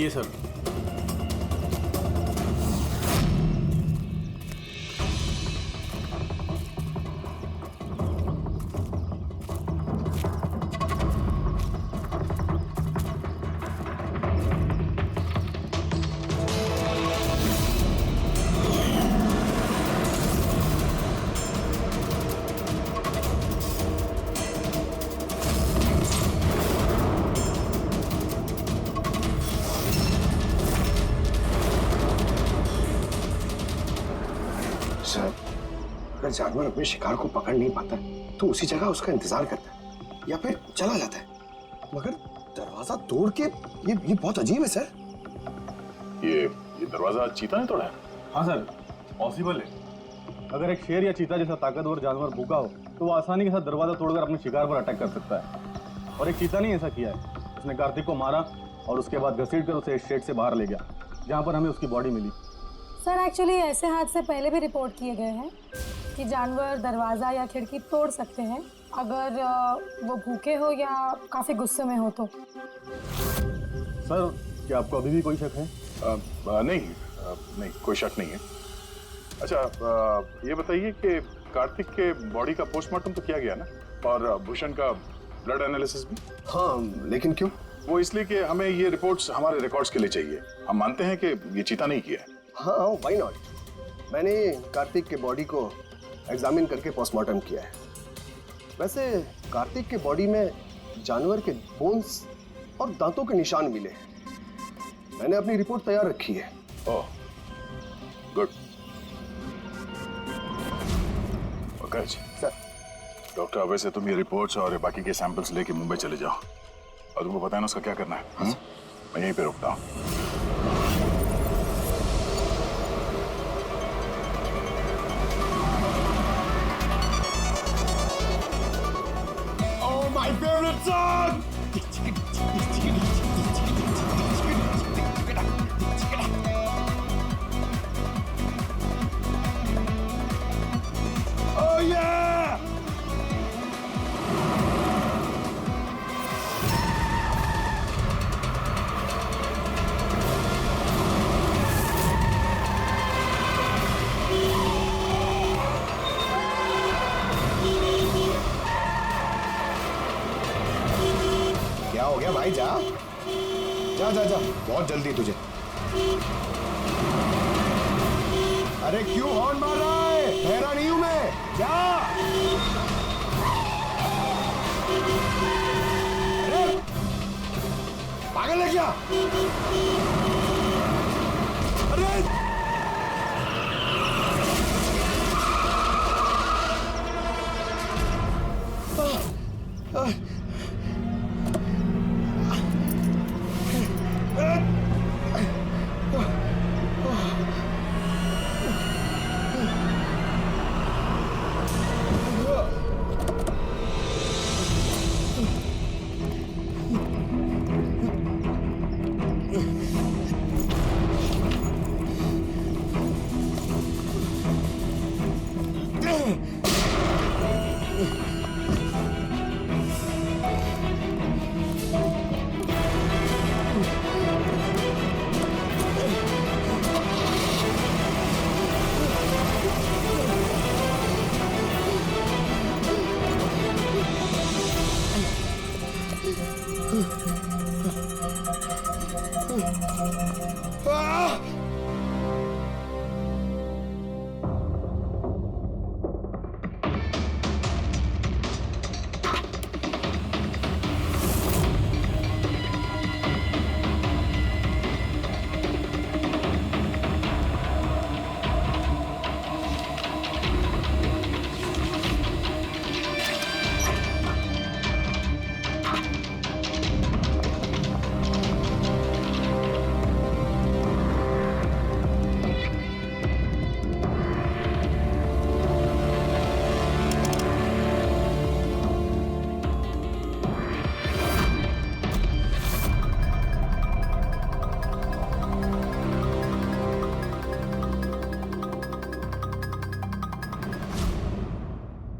आइए सर। अगर जानवर अपने शिकार को पकड़ नहीं पाता तो उसी जगह उसका इंतजार करता है या फिर चला जाता है, मगर दरवाजा तोड़ के ये बहुत अजीब है सर। ये दरवाजा चीता ने तोड़ा है? हाँ सर, पॉसिबल है। अगर एक शेर या चीता जैसा ताकतवर जानवर भूखा हो तो वो आसानी के साथ दरवाजा तोड़कर अपने शिकार पर अटैक कर सकता है। और एक चीता ने ऐसा किया है, उसने कार्तिक को मारा और उसके बाद घसीट कर उसे शेड से बाहर ले गया, जहाँ पर हमें उसकी बॉडी मिली। सर एक्चुअली ऐसे हादसे पहले भी रिपोर्ट किए गए हैं कि जानवर दरवाज़ा या खिड़की तोड़ सकते हैं अगर वो भूखे हो या काफ़ी गुस्से में हो तो। सर, क्या आपको अभी भी कोई शक है? नहीं, कोई शक नहीं है। अच्छा, ये बताइए कि कार्तिक के बॉडी का पोस्टमार्टम तो किया गया ना, और भूषण का ब्लड एनालिसिस भी? हाँ, लेकिन क्यों? वो इसलिए कि हमें ये रिपोर्ट्स हमारे रिकॉर्ड्स के लिए चाहिए। हम मानते हैं कि ये चीता नहीं किया है। हाँ, व्हाई नॉट। मैंने कार्तिक के बॉडी को एग्जामिन करके पोस्टमार्टम किया है। वैसे कार्तिक के बॉडी में जानवर के बोन्स और दांतों के निशान मिले हैं। मैंने अपनी रिपोर्ट तैयार रखी है। ओह, गुड। Okay sir. डॉक्टर, वैसे तुम ये रिपोर्ट्स और बाकी के सैंपल्स लेके मुंबई चले जाओ और तुमको पता है ना उसका क्या करना है। मैं यहीं पे रुकता हूँ। My favorite song! Oh yeah! क्या हो गया भाई? जा जा जा जा, बहुत जल्दी तुझे। अरे क्यों हॉर्न मार रहा है? ठहरा नहीं हूं मैं, जा। अरे पागल है क्या? अरे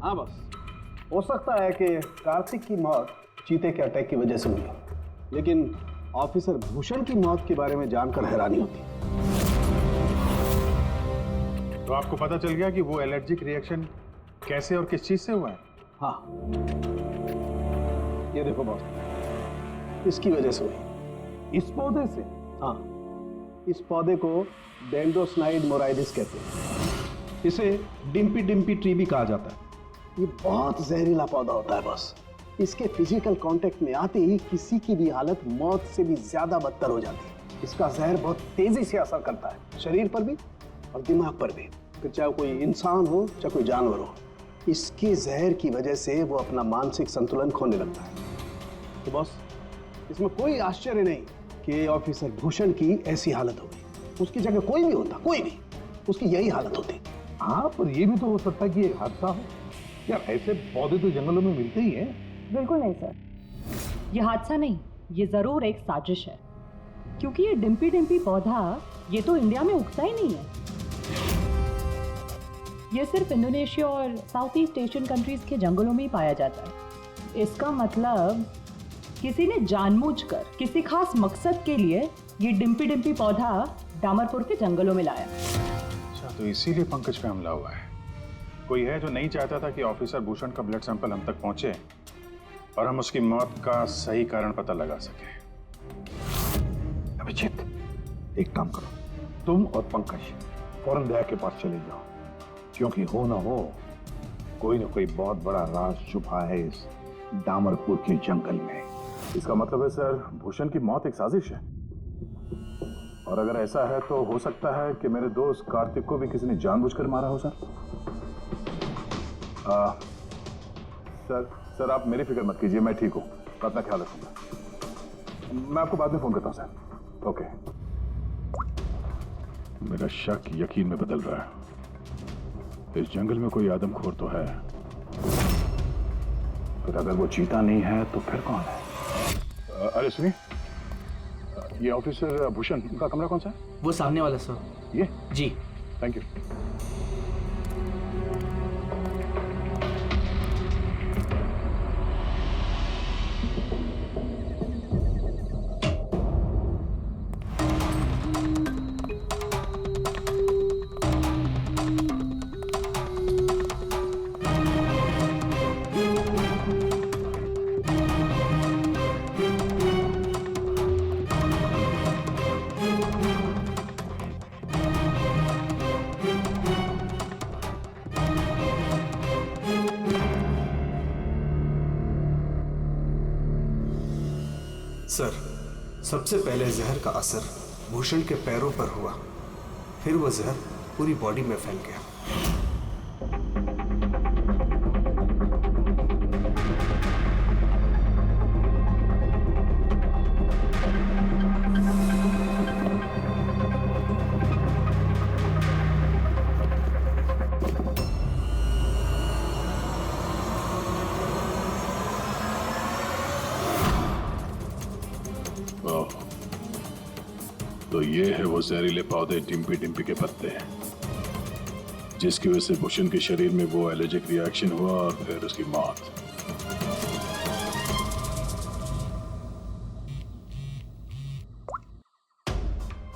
हाँ बस, हो सकता है कि कार्तिक की मौत चीते के अटैक की वजह से हुई, लेकिन ऑफिसर भूषण की मौत के बारे में जानकर हैरानी होती है। तो आपको पता चल गया कि वो एलर्जिक रिएक्शन कैसे और किस चीज से हुआ है? हाँ, ये देखो बॉस, इसकी वजह से हुई। इस पौधे से? हाँ, इस पौधे को डेंड्रोस्नाइड मोराइडिस कहते हैं। इसे डिम्पी डिम्पी ट्री भी कहा जाता है। ये बहुत जहरीला पौधा होता है बॉस। इसके फिजिकल कांटेक्ट में आते ही किसी की भी हालत मौत से भी ज्यादा बदतर हो जाती है। इसका जहर बहुत तेजी से असर करता है, शरीर पर भी और दिमाग पर भी, फिर चाहे कोई इंसान हो चाहे कोई जानवर हो। इसके जहर की वजह से वो अपना मानसिक संतुलन खोने लगता है। तो बॉस, इसमें कोई आश्चर्य नहीं कि ऑफिसर भूषण की ऐसी हालत हो गई। उसकी जगह कोई भी होता, कोई भी, उसकी यही हालत होती। हाँ, पर यह भी तो हो सकता है कि एक हादसा हो। यार, ऐसे पौधे तो जंगलों में मिलते ही हैं। बिल्कुल नहीं सर, ये हादसा नहीं, ये जरूर एक साजिश है, क्योंकि ये डिम्पी डिम्पी पौधा ये तो इंडिया में उगता ही नहीं है। ये सिर्फ इंडोनेशिया और साउथ ईस्ट एशियन कंट्रीज के जंगलों में ही पाया जाता है। इसका मतलब किसी ने जानबूझकर किसी खास मकसद के लिए ये डिम्पी डिम्पी पौधा डामरपुर के जंगलों में लाया। अच्छा, तो इसीलिए पंकज पे हमला हुआ है। कोई है जो नहीं चाहता था कि ऑफिसर भूषण का ब्लड सैंपल हम तक पहुंचे और हम उसकी मौत का सही कारण पता लगा सके। अभिजीत, एक काम करो, तुम और पंकज फौरन दया के पास चले जाओ, क्योंकि हो ना हो कोई ना कोई बहुत बड़ा राज छुपा है इस डामरपुर के जंगल में। इसका मतलब है सर, भूषण की मौत एक साजिश है, और अगर ऐसा है तो हो सकता है कि मेरे दोस्त कार्तिक को भी किसी ने जानबूझकर मारा हो। सर आप मेरी फिक्र मत कीजिए, मैं ठीक हूँ, मैं अपना ख्याल रखूंगा। मैं आपको बाद में फोन करता हूँ सर। ओके। मेरा शक यकीन में बदल रहा है। इस जंगल में कोई आदमखोर तो है, फिर अगर वो चीता नहीं है तो फिर कौन है? अरे सुनिए, ये ऑफिसर भूषण का कमरा कौन सा है? वो सामने वाला सर। ये? जी। Thank you. सर, सबसे पहले जहर का असर भूषण के पैरों पर हुआ, फिर वो जहर पूरी बॉडी में फैल गया। तो ये है वो जहरीले पौधे डिम्पी डिम्पी के पत्ते हैं, जिसकी वजह से भूषण के शरीर में वो एलर्जिक रिएक्शन हुआ और फिर उसकी मौत।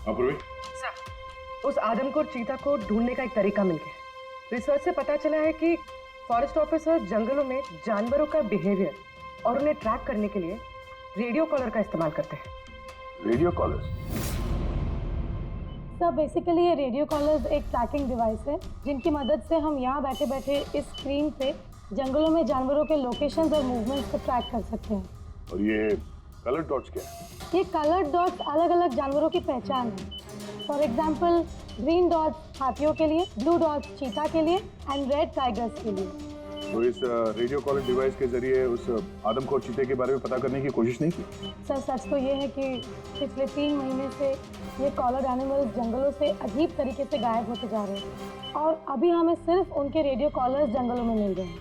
अपूर्वी, उस आदमखोर चीता को ढूंढने का एक तरीका मिल गया। रिसर्च से पता चला है कि फॉरेस्ट ऑफिसर जंगलों में जानवरों का बिहेवियर और उन्हें ट्रैक करने के लिए रेडियो कॉलर का इस्तेमाल करते हैं। Radio collars? सर, बेसिकली ये रेडियो कॉलर्स एक ट्रैकिंग डिवाइस है, जिनकी मदद से हम यहाँ बैठे बैठे इस स्क्रीन पे जंगलों में जानवरों के लोकेशंस और मूवमेंट्स को ट्रैक कर सकते हैं। और ये कलर डॉट्स क्या है? ये कलर्ड डॉट्स अलग अलग जानवरों की पहचान है। फॉर एग्जाम्पल, ग्रीन डॉट्स हाथियों के लिए, ब्लू डॉट्स चीता के लिए एंड रेड टाइगर्स के लिए। तो इस रेडियो कॉलर डिवाइस के जरिए उस आदमखोर चीते के बारे में पता करने की कोशिश नहीं की? सर, सच तो ये है कि पिछले 3 महीने से ये कॉलर एनिमल्स जंगलों से अजीब तरीके से गायब होते जा रहे हैं, और अभी हमें सिर्फ उनके रेडियो कॉलर्स जंगलों में मिल रहे हैं।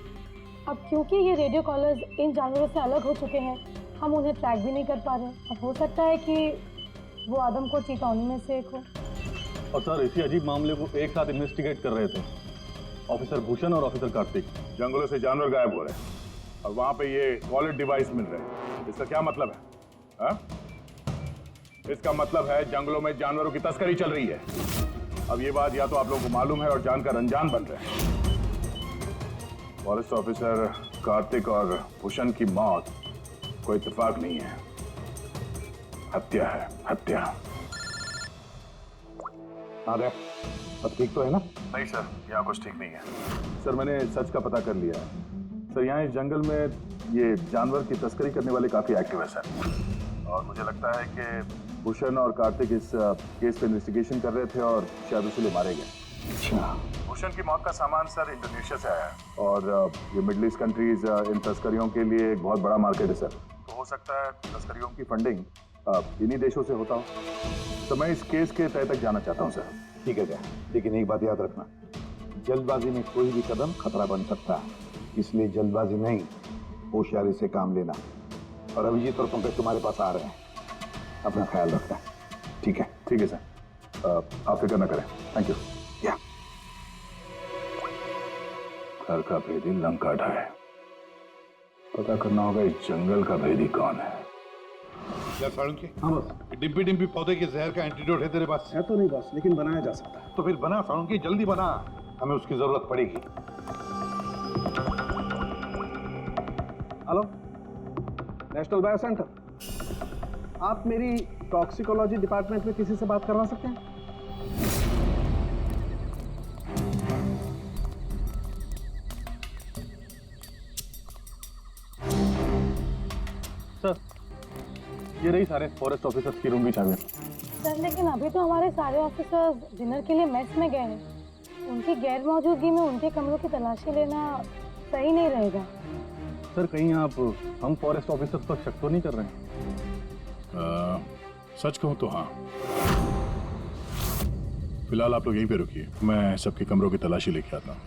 अब क्योंकि ये रेडियो कॉलर्स इन जानवरों से अलग हो चुके हैं, हम उन्हें ट्रैक भी नहीं कर पा रहे। अब हो सकता है कि वो आदमखोर चीता उन्हीं में से एक हो। और सर, इसी अजीब मामले को एक साथ इन्वेस्टिगेट कर रहे थे ऑफिसर भूषण और ऑफिसर कार्तिक। जंगलों से जानवर गायब हो रहे हैं और वहां पे ये कॉलर डिवाइस मिल रहे हैं, इसका क्या मतलब है? इसका मतलब है जंगलों में जानवरों की तस्करी चल रही है। अब ये बात या तो आप लोगों को मालूम है और जानकर अनजान बन रहे हैं। फॉरेस्ट ऑफिसर कार्तिक और भूषण की मौत कोई इत्तेफाक नहीं है, हत्या है, हत्या। अरे अब ठीक तो है ना? नहीं सर, यहाँ कुछ ठीक नहीं है। सर मैंने सच का पता कर लिया है। सर यहाँ इस जंगल में ये जानवर की तस्करी करने वाले काफी एक्टिव है सर, और मुझे लगता है कि भूषण और कार्तिक इस केस पे इन्वेस्टिगेशन कर रहे थे और शायद इसीलिए मारे गए। अच्छा, भूषण की मौत का सामान सर इंडोनेशिया से आया है और ये मिडिल ईस्ट कंट्रीज इन तस्करियों के लिए एक बहुत बड़ा मार्केट है सर। तो हो सकता है तस्करियों की फंडिंग इन्हीं देशों से होता हो। तो मैं इस केस के तह तक जाना चाहता हूँ सर। ठीक है क्या, लेकिन एक बात याद रखना, जल्दबाजी में कोई भी कदम खतरा बन सकता है, इसलिए जल्दबाजी नहीं, होशियारी से काम लेना। और अभिजीत और पंकज तुम्हारे पास आ रहे हैं, अपना ख्याल रखना। ठीक है? ठीक है सर, आप फिक्र न करें। Thank you. या घर का भेदी लंका ढाए, पता करना होगा इस जंगल का भेदी कौन है। क्या साळुंके? हाँ बस। डिम्पी डिम्पी पौधे के जहर का एंटीडोट है तेरे पास? है तो नहीं बस, लेकिन बनाया जा सकता है। तो फिर बना साळुंके, जल्दी बना, हमें उसकी जरूरत पड़ेगी। हेलो, नेशनल बायो सेंटर, आप मेरी टॉक्सिकोलॉजी डिपार्टमेंट में किसी से बात करवा सकते हैं? सर ये रही सारे फॉरेस्ट ऑफिसर्स की रूम की चाबी। सर लेकिन अभी तो हमारे सारे ऑफिसर्स डिनर के लिए मेस में गए हैं। उनकी गैर मौजूदगी में उनके कमरों की तलाशी लेना सही नहीं रहेगा। सर कहीं आप हम फॉरेस्ट ऑफिसर्स पर शक तो नहीं कर रहे हैं? सच कहूं तो हाँ। फिलहाल आप लोग यहीं पे रुकिए, मैं सबके कमरों की तलाशी लेके आता हूँ।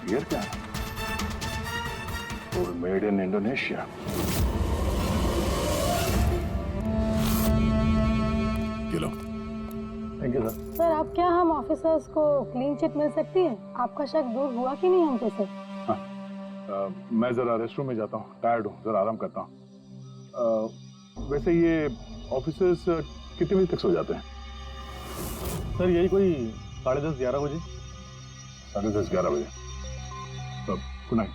Here क्या? Or made in Indonesia. Kilo. Thank you sir. Sir अब क्या हम ऑफिसर्स को क्लीन चिट मिल सकती है? आपका शक दूर हुआ कि नहीं हमको सर? हाँ, मैं जरा रेस्टरूम में जाता हूँ, टायर्ड हूँ, जरा आराम करता हूँ। वैसे ये ऑफिसर्स कितने बजे तक सो जाते हैं? सर यही कोई 10:30-11 बजे। 10:30-11 बजे। Good night.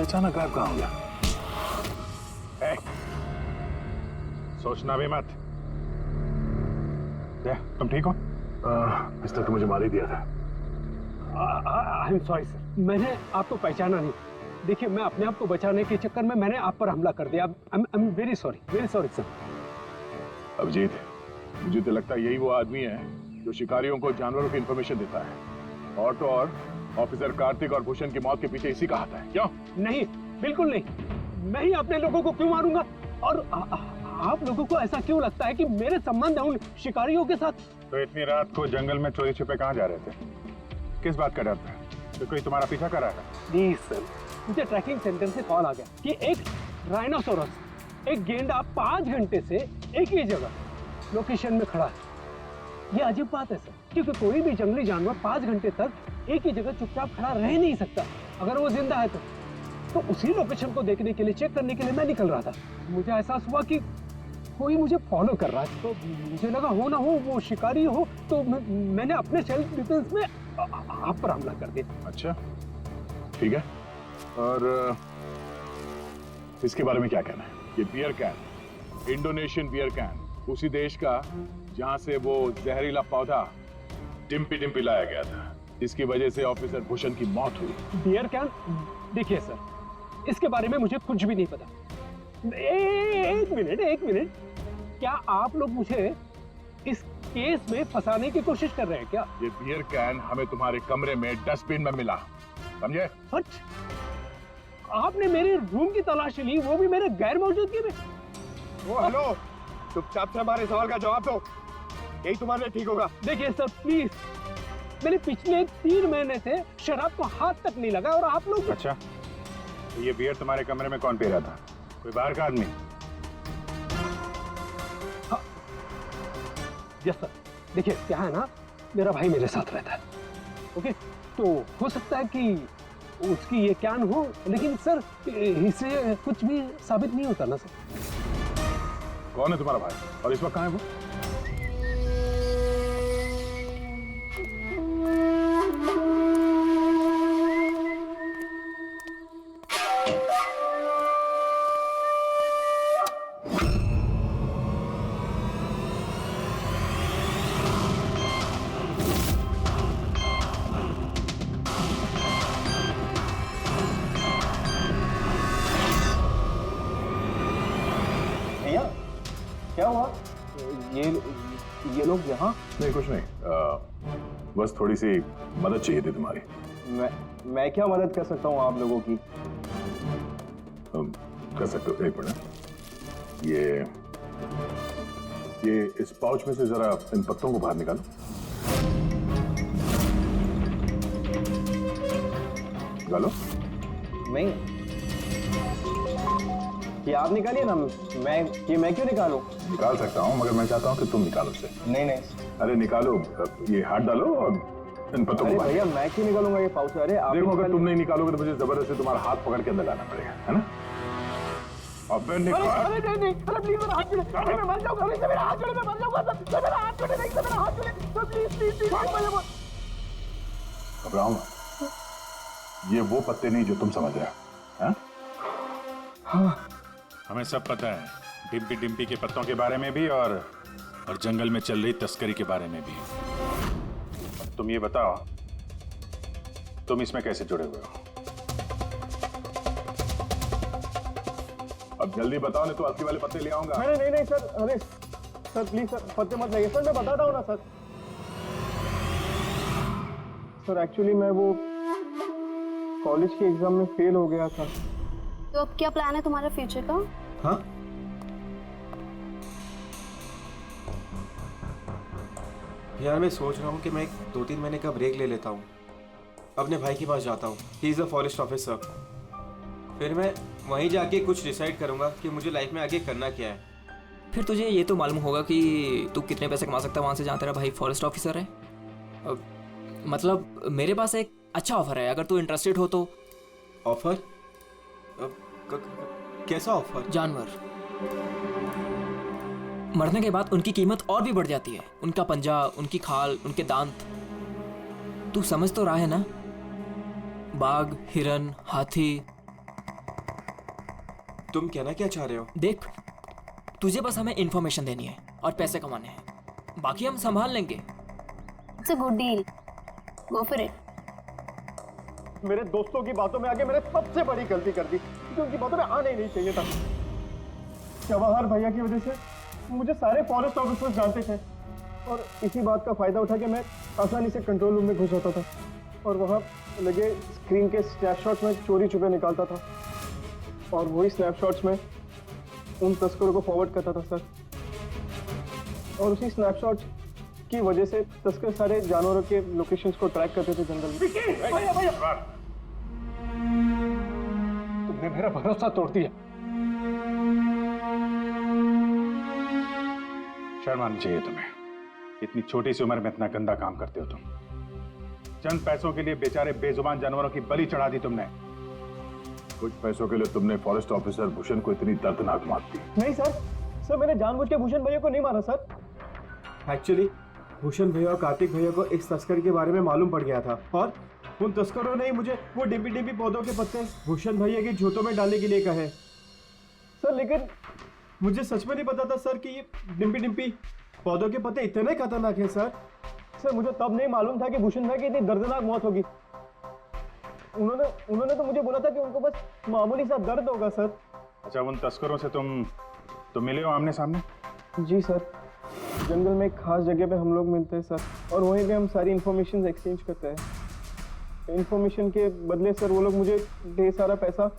अचानक गायब कहाँ हो गया? ए, सोचना भी मत। तुम ठीक हो? पिस्टल तो मुझे मार ही दिया था। आई एम सॉरी सर, मैंने आपको पहचाना नहीं। देखिए, मैं अपने आप को बचाने के चक्कर में मैंने आप पर हमला कर दिया। I am very sorry sir. Abhijit, मुझे तो लगता है यही वो आदमी है जो शिकारियों को जानवरों की इंफॉर्मेशन देता है। और तो और ऑफिसर कार्तिक और भूषण की मौत के पीछे इसी का हाथ है। क्यों? नहीं, बिल्कुल नहीं। मैं ही अपने लोगों को क्यों मारूंगा? और आप लोगों को ऐसा क्यों लगता है कि मेरे संबंध है उन शिकारियों के साथ? तो इतनी रात को जंगल में चोरी छिपे कहाँ जा रहे थे? किस बात का डर था? तो कोई तुम्हारा पीछा कर रहा था? प्लीज सर, मुझे ट्रैकिंग सेंटर से कॉल आ गया कि एक राइनोसोरस, एक गेंडा 5 घंटे से एक ही जगह लोकेशन में खड़ा है। ये अजीब बात है सर, क्योंकि कोई भी जंगली जानवर 5 घंटे तक एक ही जगह चुपचाप खड़ा रह नहीं सकता अगर वो जिंदा है तो उसी लोकेशन को देखने के लिए, चेक करने के लिए मैं निकल रहा था। मुझे एहसास हुआ कि कोई मुझे फॉलो कर रहा है, तो मुझे लगा हो ना हो वो शिकारी हो, तो मैंने अपने सेल्फ डिफेंस में आप पर हमला कर दिया। अच्छा, ठीक है। और इसके बारे में क्या कहना है? ये beer can, Indonesian beer can, उसी देश का जहां से वो जहरीला पौधा डिम्पी डिम्पी लाया गया था, इसकी वजह से ऑफिसर भूषण की मौत हुई। Beer can? देखिए सर, इसके बारे में मुझे कुछ भी नहीं पता। एक मिनट, क्या आप लोग मुझे इस केस में फंसाने की कोशिश कर रहे हैं क्या? ये बियर कैन हमें तुम्हारे कमरे में डस्टबिन में मिला, समझे? आपने मेरे रूम की तलाशी ली, वो भी मेरे गैर मौजूदगी में? ओ हेलो, चुपचाप से हमारे सवाल का जवाब दो, यही तुम्हारे लिए ठीक होगा। देखिए सर प्लीज, मैंने पिछले 3 महीने से शराब को हाथ तक नहीं लगा और आप लोग। अच्छा, तो ये बियर तुम्हारे कमरे में कौन पी रहा था? कोई बाहर का आदमी? हाँ, यस सर। देखिए क्या है ना, मेरा भाई मेरे साथ रहता है, ओके? तो हो सकता है कि उसकी ये कैन हो, लेकिन सर इससे कुछ भी साबित नहीं होता ना सर। कौन है तुम्हारा भाई और इस वक्त कहाँ है वो? क्या हुआ? ये लोग यहाँ? नहीं, कुछ नहीं, बस थोड़ी सी मदद चाहिए थी तुम्हारी। मैं क्या मदद कर सकता हूँ आप लोगों की? कर सकते हो। एक मिनट, ये इस पाउच में से जरा इन पत्तों को बाहर निकालो। निकालो। नहीं, ये आप निकालिए ना, मैं क्यों निकालूं? निकाल सकता हूँ, मगर मैं चाहता हूँ कि तुम निकालो उसे। नहीं। अरे निकालो, ये हाथ डालो और इन पत्तों को बाहर। भैया मैं क्यों निकालूंगा ये पाउच? अरे आप देखो, अगर तुम नहीं निकालोगे तो मुझे जबरदस्ती तुम्हारा हाथ पकड़ के अंदर लाना पड़ेगा, है ना? अब नहीं, प्लीज मेरा हाथ छोड़े, मैं मर जाऊंगा, मेरा हाथ छोड़े, मैं मर जाऊंगा सर, मेरा हाथ छोड़े, नहीं मेरा हाथ छोड़े, प्लीज। घबराओ मत, ये वो पत्ते नहीं जो तुम समझ रहे हो। हाँ, हमें सब पता है, डिम्पी डिम्पी के पत्तों के बारे में भी और जंगल में चल रही तस्करी के बारे में भी। तुम ये बताओ, तुम इसमें कैसे जुड़े हुए हो? अब जल्दी बताओ, नहीं तो असली वाले पत्ते ले आऊंगा। नहीं सर, अरे सर प्लीज सर, पत्ते मत लगे सर, मैं बताता हूँ ना सर। सर एक्चुअली मैं वो कॉलेज के एग्जाम में फेल हो गया था। तो अब क्या प्लान है तुम्हारा फ्यूचर का? हाँ, यार मैं सोच रहा हूँ कि मैं 2-3 महीने का ब्रेक ले लेता हूँ, अपने भाई के पास जाता हूँ। He is a forest officer. फिर मैं वहीं जाके कुछ डिसाइड करूँगा कि मुझे लाइफ में आगे करना क्या है। फिर तुझे ये तो मालूम होगा कि तू कितने पैसे कमा सकता है वहाँ से जहाँ तेरा भाई फॉरेस्ट ऑफिसर है। मतलब मेरे पास एक अच्छा ऑफर है, अगर तू इंटरेस्टेड हो तो। ऑफर? कैसा ऑफर? जानवर मरने के बाद उनकी कीमत और भी बढ़ जाती है। उनका पंजा, उनकी खाल, उनके दांत, तू समझ तो रहा है ना? बाघ, हिरन, हाथी, तुम कहना क्या चाह रहे हो? देख, तुझे बस हमें इन्फॉर्मेशन देनी है और पैसे कमाने हैं, बाकी हम संभाल लेंगे। It's a good deal, go for it. मेरे दोस्तों की बातों में आके मैंने सबसे बड़ी गलती कर दी, क्योंकि उनकी बातों में आना ही नहीं चाहिए था। जवाहर भैया की वजह से मुझे सारे फॉरेस्ट ऑफिसर्स जानते थे और इसी बात का फायदा उठा के मैं आसानी से कंट्रोल रूम में घुस जाता था और वहाँ लगे स्क्रीन के स्नैपशॉट्स में चोरी छुपे निकालता था और वही स्नैपशॉट्स में उन तस्करों को फॉरवर्ड करता था सर। और उसी स्नैपशॉट्स की वजह से तस्कर सारे जानवरों के लोकेशंस को ट्रैक करते थे जंगल में। तुमने मेरा भरोसा तोड़ दिया। शर्म आनी चाहिए तुम्हें, इतनी छोटी सी उम्र में इतना गंदा काम करते हो तुम। चंद पैसों के लिए बेचारे बेजुबान जानवरों की बलि चढ़ा दी तुमने। कुछ पैसों के लिए तुमने फॉरेस्ट ऑफिसर भूषण को इतनी दर्दनाक मार दी। नहीं सर मैंने जानबूझ के भूषण भैया को नहीं मारा सर। एक्चुअली भूषण भैया और कार्तिक भैया को इस तस्कर के बारे में मालूम पड़ गया था और उन तस्करों ने ही मुझे वो डिम्पी डिम्पी पौधों के पत्ते भूषण भैया की जूतों में डालने के लिए कहे। सर लेकिन मुझे सच में नहीं पता था सर कि ये डिम्पी डिम्पी पौधों के पत्ते इतने खतरनाक हैं सर। सर मुझे तब नहीं मालूम था कि भूषण भाई की इतनी दर्दनाक मौत होगी। उन्होंने तो मुझे बोला था कि उनको बस मामूली सा दर्द होगा सर। अच्छा, उन तस्करों से तुम मिले हो आमने सामने? जी सर, जंगल में एक खास जगह पे हम लोग मिलते हैं सर और वहीं पे हम सारी इन्फॉर्मेशन एक्सचेंज करते हैं। इन्फॉर्मेशन के बदले सर वो लोग मुझे ढेर सारा पैसा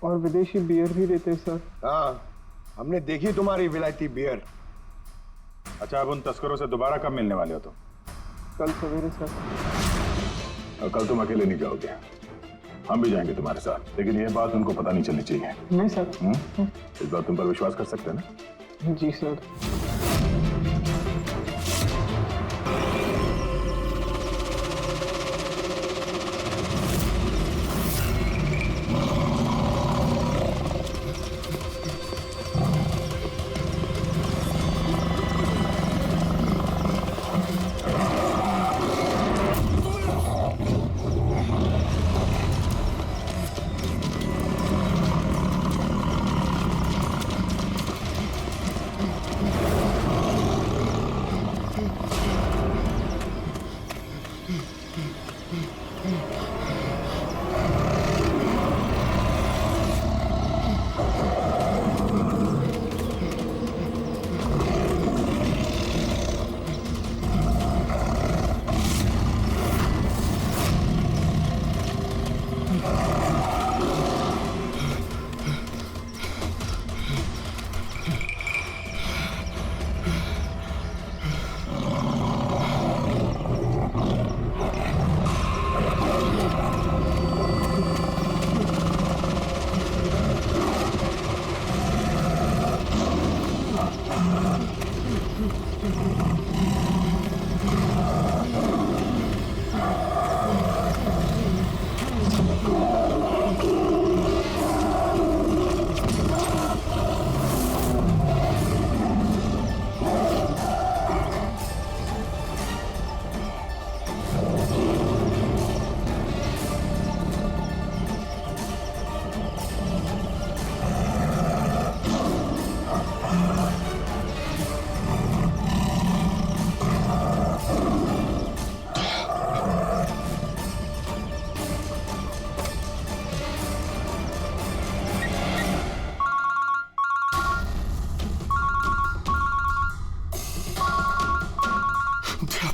और विदेशी बियर भी देते हैं सर। हाँ, हमने देखी तुम्हारी विलायती बियर। अच्छा, अब उन तस्करों से दोबारा कब मिलने वाले हो तुम? कल सवेरे सर। और कल तुम अकेले नहीं जाओगे, हम भी जाएंगे तुम्हारे साथ, लेकिन ये बात उनको पता नहीं चलनी चाहिए। नहीं सर। इस बात तुम पर विश्वास कर सकते हैं ना? जी सर।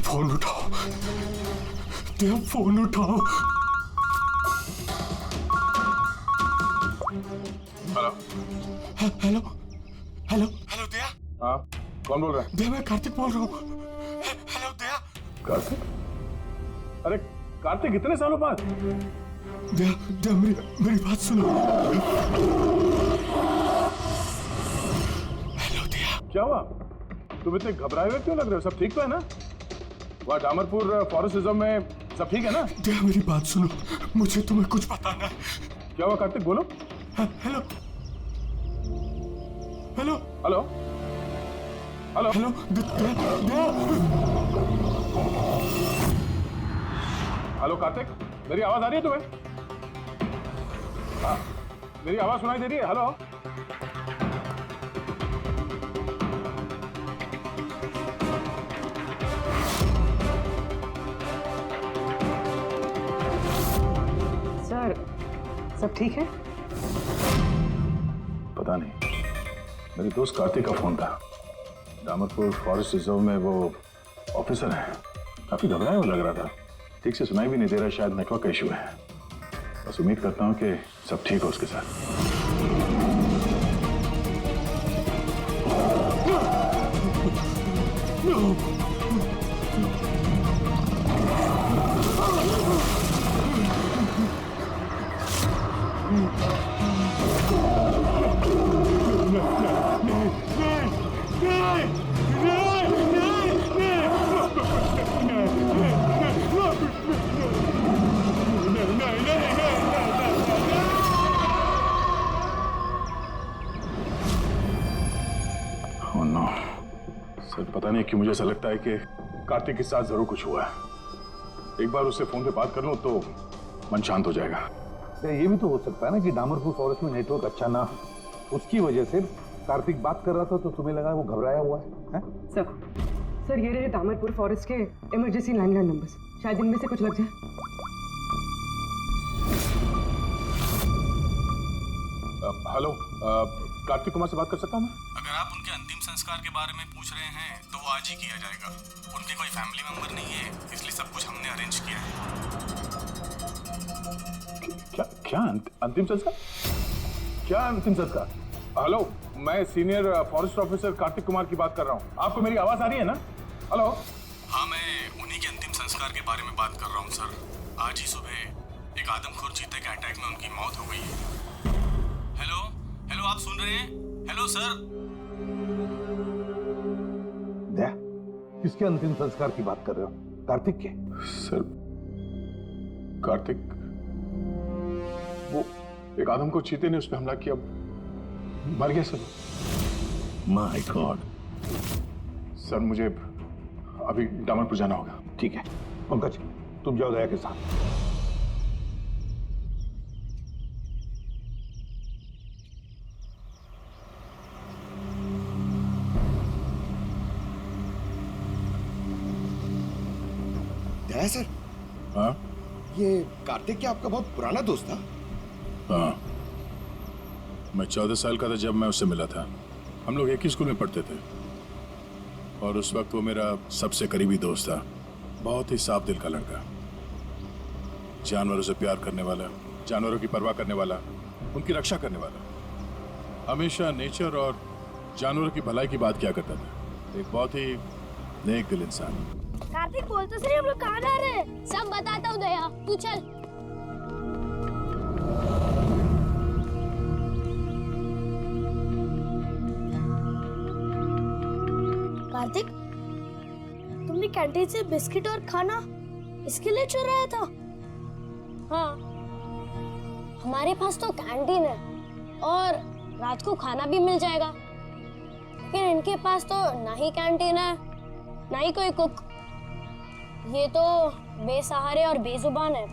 फोन उठाओ, देव फोन उठाओ। हेलो हेलो हेलो हेलो दया। हाँ, कौन बोल रहा है? दया, मैं कार्तिक बोल रहा हूँ। हेलो दया। कार्तिक? अरे कार्तिक, इतने सालों बाद? दया दया, मेरी बात सुनो। हेलो दया। क्या हुआ? तुम इतने घबराए हुए क्यों लग रहे हो? सब ठीक तो है ना? वहाँ डामरपुर फॉरेस्ट रिजर्व में सब ठीक है ना? दया, मेरी बात सुनो, मुझे तुम्हें कुछ बताना है। क्या हुआ कार्तिक, बोलो। Hello hello hello hello hello Daya. Hello Kartik, मेरी आवाज आ रही है तुम्हें? हाँ, मेरी आवाज सुनाई दे रही है? हेलो? सर, सब ठीक है? पता नहीं, मेरे दोस्त कार्तिक का फोन था। दामरपुर फॉरेस्ट रिजर्व में वो ऑफिसर है, काफी घबराया हुआ लग रहा था। ठीक से सुनाई भी नहीं दे रहा, शायद नेटवर्क का इशू है। बस उम्मीद करता हूँ कि सब ठीक हो उसके साथ। Oh no. सर पता नहीं क्यों मुझे ऐसा लगता है कि कार्तिक के साथ जरूर कुछ हुआ है। एक बार उससे फोन पे बात कर लूं तो मन शांत हो जाएगा। ये भी तो हो सकता है ना कि दामरपुर फॉरेस्ट में नेटवर्क अच्छा ना हो, उसकी वजह से कार्तिक बात कर रहा था तो तुम्हें लगा वो घबराया हुआ है? सर ये रहे दामरपुर फॉरेस्ट के इमरजेंसी लैंडलाइन नंबर्स, शायद इनमें से कुछ लग जाए। हेलो, कार्तिक कुमार से बात कर सकता हूँ मैं? अगर आप उनके अंतिम संस्कार के बारे में पूछ रहे हैं तो वो आज ही किया जाएगा। उनके कोई फैमिली मेंबर नहीं है, इसलिए सब कुछ हमने अरेंज किया है। क्या अंतिम संस्कार? क्या अंतिम संस्कार? हेलो, मैं senior forest officer Kartik Kumar की बात कर रहा हूँ। आपको मेरी आवाज आ रही है ना? हेलो? हाँ, मैं उन्हीं के अंतिम संस्कार के बारे में बात कर रहा हूँ सर। आज ही सुबह एक आदमखोर चीते के अटैक में उनकी मौत हो गई है। हेलो हेलो, आप सुन रहे हैं? Hello sir. दया, किसके अंतिम संस्कार की बात कर रहे हो? कार्तिक के? सर, कार्तिक, वो एक आदम को चीते ने उस पर हमला किया, मर गया सर। My God. सर मुझे अभी दामरपुर जाना होगा। ठीक है पंकज, तुम जाओ दया के साथ। दया सर। हाँ? ये कार्तिक क्या आपका बहुत पुराना दोस्त था? हाँ, मैं 14 साल का था जब मैं उससे मिला था। हम लोग एक ही स्कूल में पढ़ते थे और उस वक्त वो मेरा सबसे करीबी दोस्त था। बहुत ही साफ दिल का लड़का, जानवरों से प्यार करने वाला, जानवरों की परवाह करने वाला, उनकी रक्षा करने वाला। हमेशा नेचर और जानवरों की भलाई की बात किया करता था। एक बहुत ही नेक दिल इंसान। कार्तिक बोल तो सही, हम लोग कहाँ जा रहे हैं? सब बताता हूँ दया, तू चल। कार्तिक, तुमने कैंटीन से बिस्किट और खाना इसके लिए चुराया था? हाँ, हमारे पास तो कैंटीन है और रात को खाना भी मिल जाएगा, लेकिन इनके पास तो ना ही कैंटीन है ना ही कोई कुक। ये तो बेसहारे और बेजुबान है।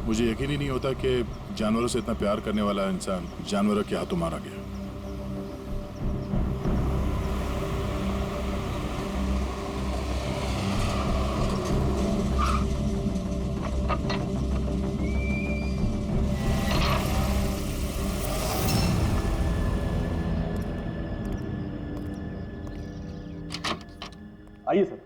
मुझे यकीन ही नहीं होता कि जानवरों से इतना प्यार करने वाला इंसान जानवरों के हाथों मारा गया। आइए सर।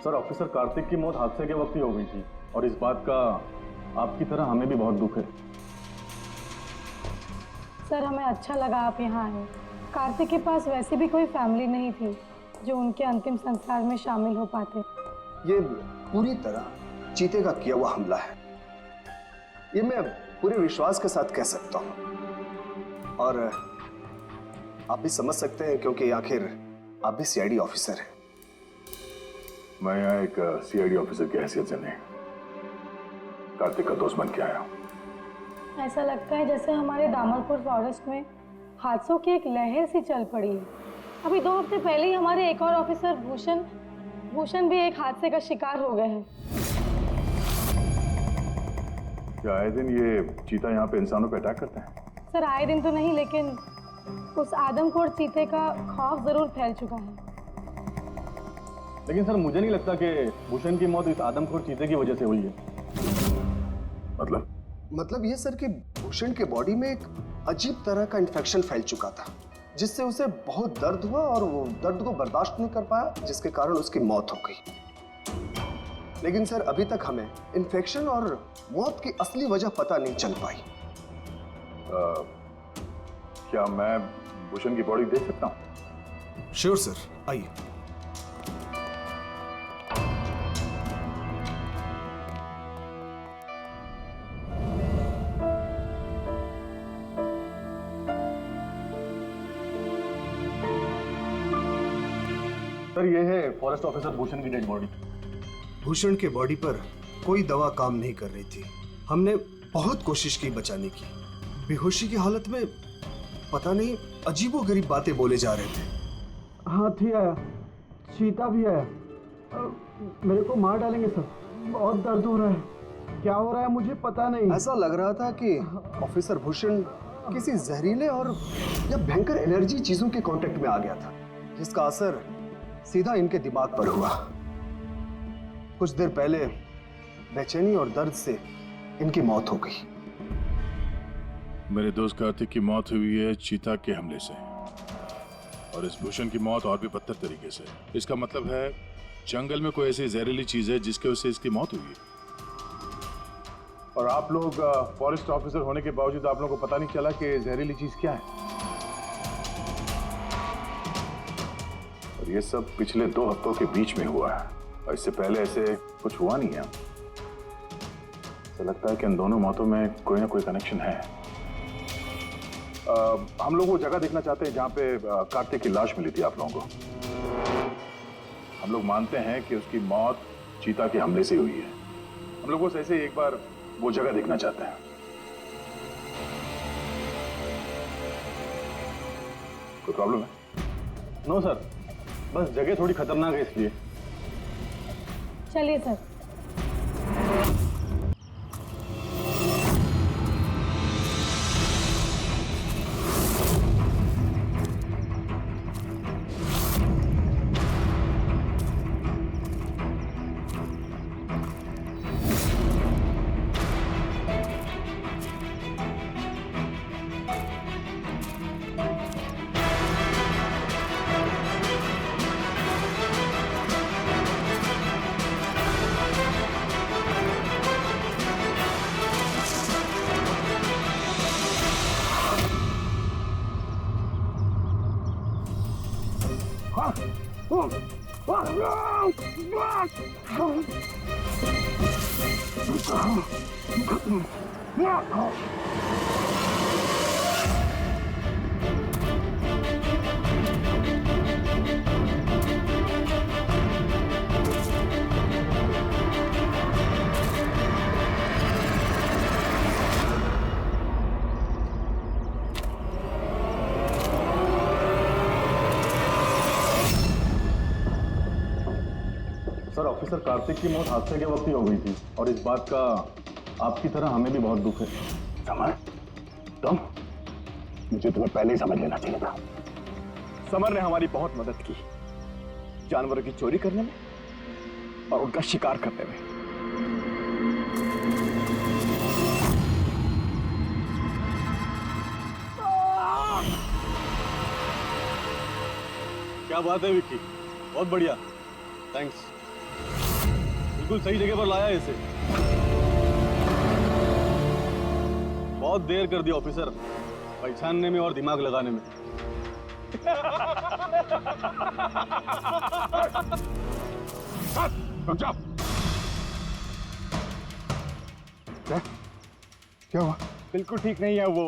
सर ऑफिसर कार्तिक की मौत हादसे के वक्त ही हो गई थी और इस बात का आपकी तरह हमें भी बहुत दुख है। सर हमें अच्छा लगा आप यहाँ आए। कार्तिक के पास वैसे भी कोई फैमिली नहीं थी जो उनके अंतिम संस्कार में शामिल हो पाते। ये पूरी तरह चीते का किया हुआ हमला है, ये मैं पूरे विश्वास के साथ कह सकता हूं। और आप भी समझ सकते हैं क्योंकि आखिर आप भी सीआईडी ऑफिसर हैं। मैं यहाँ एक सीआईडी ऑफिसर की हैसियत से नहीं, कार्तिक का दोस्त बन के आया हूँ। ऐसा लगता है जैसे हमारे दामरपुर फॉरेस्ट में हादसों की एक लहर सी चल पड़ी है। अभी 2 हफ्ते पहले ही हमारे एक और ऑफिसर भूषण भी एक हादसे का शिकार हो गए हैं। क्या आए दिन ये चीता यहाँ पे इंसानों पे अटैक करते हैं? सर आए दिन तो नहीं, लेकिन उस आदमखोर चीते का खौफ जरूर फैल चुका है। लेकिन सर मुझे नहीं लगता कि भूषण की मौत इस आदमखोर चीते की वजह से हुई है। मतलब ये सर कि भूषण के बॉडी में एक अजीब तरह का इन्फेक्शन फैल चुका था, जिससे उसे बहुत दर्द हुआ और वो दर्द को बर्दाश्त नहीं कर पाया, जिसके कारण उसकी मौत हो गई। लेकिन सर अभी तक हमें इन्फेक्शन और मौत की असली वजह पता नहीं चल पाई। क्या मैं भूषण की बॉडी देख सकता हूँ? श्योर सर, आइए। सर ये है फॉरेस्ट ऑफिसर भूषण की डेड बॉडी। भूषण के बॉडी पर कोई दवा काम नहीं कर रही थी। हमने बहुत कोशिश की बचाने की। बेहोशी की हालत में पता नहीं अजीबोगरीब बातें बोले जा रहे थे। हाथी आया, चीता भी आया, मेरे को मार डालेंगे सर, बहुत दर्द हो रहा है, क्या हो रहा है मुझे पता नहीं। ऐसा लग रहा था कि ऑफिसर भूषण किसी जहरीले और या भयंकर एनर्जी चीजों के कांटेक्ट में आ गया था, जिसका असर सीधा इनके दिमाग पर हुआ। कुछ देर पहले बेचैनी और दर्द से इनकी मौत हो गई। मेरे दोस्त कार्तिक की मौत हुई है चीता के हमले से, और इस भूषण की मौत और भी बदतर तरीके से। इसका मतलब है जंगल में कोई ऐसी जहरीली चीज है जिसके वजह से इसकी मौत हुई है। और आप लोग फॉरेस्ट ऑफिसर होने के बावजूद आप लोगों को पता नहीं चला कि जहरीली चीज क्या है। और ये सब पिछले 2 हफ्तों के बीच में हुआ है, और इससे पहले ऐसे कुछ हुआ नहीं है। ऐसा लगता है कि इन दोनों मौतों में कोई ना कोई कनेक्शन है। हम लोग वो जगह देखना चाहते हैं जहाँ पे कार्तिक की लाश मिली थी आप लोगों को। हम लोग मानते हैं कि उसकी मौत चीता के हमले से हुई है। हम लोग बस ऐसे ही एक बार वो जगह देखना चाहते हैं। कोई प्रॉब्लम है? नो सर, बस जगह थोड़ी खतरनाक है इसलिए। चलिए सर। सर ऑफिसर कार्तिक की मौत हादसे के वक्त ही हो गई थी, और इस बात का आपकी तरह हमें भी बहुत दुख है। समर, तुम मुझे तुम्हें पहले ही समझ लेना चाहिए था। समर ने हमारी बहुत मदद की, जानवरों की चोरी करने में और उनका शिकार करने में। क्या बात है विक्की, बहुत बढ़िया, थैंक्स। बिल्कुल सही जगह पर लाया इसे। बहुत देर कर दी ऑफिसर, पहचानने में और दिमाग लगाने में। रुक जाओ। क्या हुआ? बिल्कुल ठीक नहीं है वो,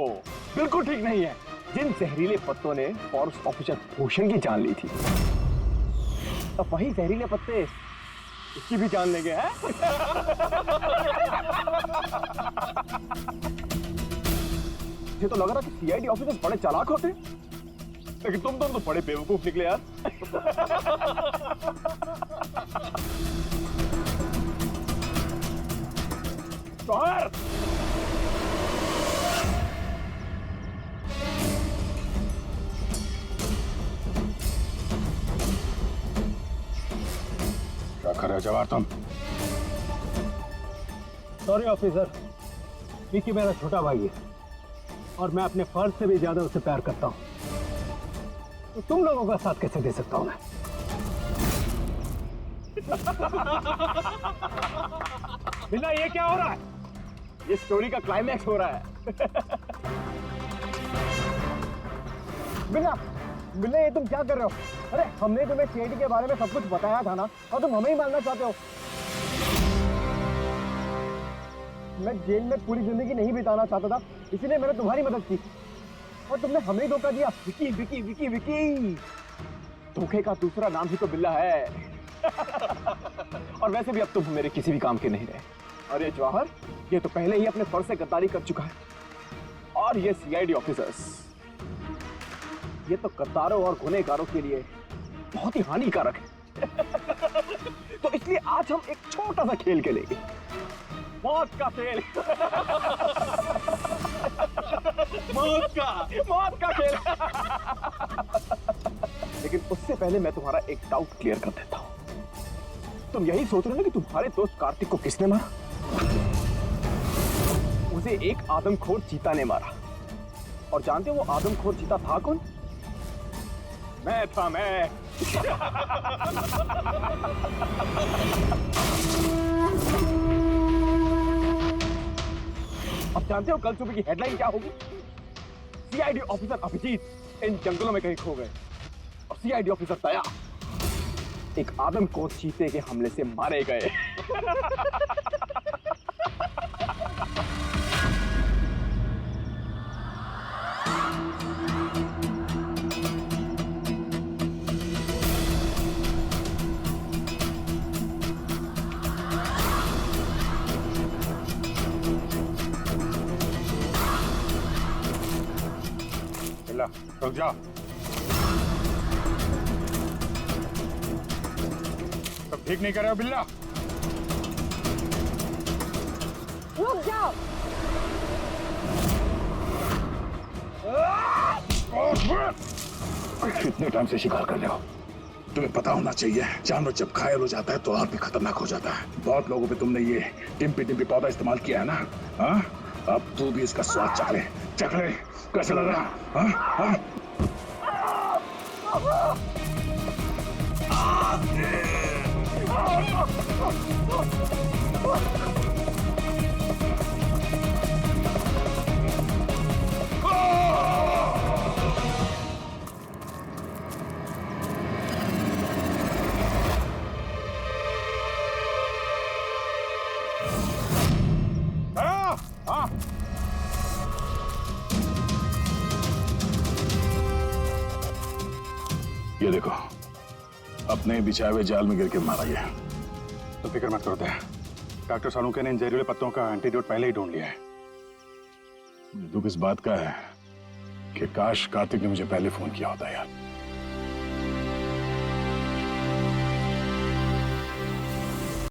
बिल्कुल ठीक नहीं है। जिन जहरीले पत्तों ने फॉरेस्ट ऑफिसर भूषण की जान ली थी, अब वही जहरीले पत्ते इसकी भी जान लेंगे, हैं? ये तो लग रहा कि सीआईडी ऑफिसर्स बड़े चालाक होते, लेकिन तुम दोनों तो बड़े बेवकूफ निकले यार। जौहर! क्या कर रहे हो जवाहर तुम? सॉरी ऑफिसर, विकी मेरा छोटा भाई है और मैं अपने फर्ज से भी ज्यादा उसे प्यार करता हूँ, तो तुम लोगों का साथ कैसे दे सकता हूँ मैं? बिना ये क्या हो रहा है? ये स्टोरी का क्लाइमैक्स हो रहा है। बिना बिना ये तुम क्या कर रहे हो? अरे हमने तुम्हें सीआईडी के बारे में सब कुछ बताया था ना, और तुम हमें ही मारना चाहते हो। मैं जेल में पूरी जिंदगी नहीं बिताना चाहता था, इसीलिए मैंने तुम्हारी मदद की, और तुमने हमें ही धोखा दिया। विकी विकी विकी विकी, धोखे का दूसरा नाम ही तो बिल्ला है। और वैसे भी अब तुम मेरे किसी भी काम के नहीं रहे। और ये जवाहर, ये तो पहले ही अपने फर्ज से गद्दारी कर चुका है। और ये सीआईडी ऑफिसर्स, ये तो गद्दारों और गुनहगारों के लिए बहुत ही हानिकारक है। तो इसलिए आज हम एक छोटा सा खेल खेलेंगे, मौत का खेल। मौत का खेल। लेकिन उससे पहले मैं तुम्हारा एक डाउट क्लियर कर देता हूं। तुम यही सोच रहे हो ना कि तुम्हारे दोस्त कार्तिक को किसने मारा? उसे एक आदमखोर चीता ने मारा। और जानते हो वो आदमखोर चीता था कौन? मैं था, मैं। अब जानते हो कल सुबह की हेडलाइन क्या होगी? सीआईडी ऑफिसर अभिजीत इन जंगलों में कहीं खो गए, और सीआईडी ऑफिसर दया एक आदमखोर चीते के हमले से मारे गए। रुक जाओ। सब ठीक नहीं कर रहे हो बिल्ला? रुक जाओ। कितने टाइम से शिकार कर रहे हो? तुम्हें पता होना चाहिए, जानवर जब घायल हो जाता है तो और भी खतरनाक हो जाता है। बहुत लोगों पे तुमने ये टिम्पी टिम्पी पौधा इस्तेमाल किया है ना? हाँ, अब तू भी इसका स्वाद चख ले। चख ले, कैसा लग रहा? हाँ हाँ। ये देखो, अपने बिछाए हुए जाल में गिर के मारा गया। तो फिक्र मत करो दया, डॉक्टर सालुंके ने इन जहरीले पत्तों का एंटीडोट पहले ही ढूंढ लिया है। मुझे दुख इस बात का है कि काश कार्तिक ने मुझे पहले फोन किया होता यार।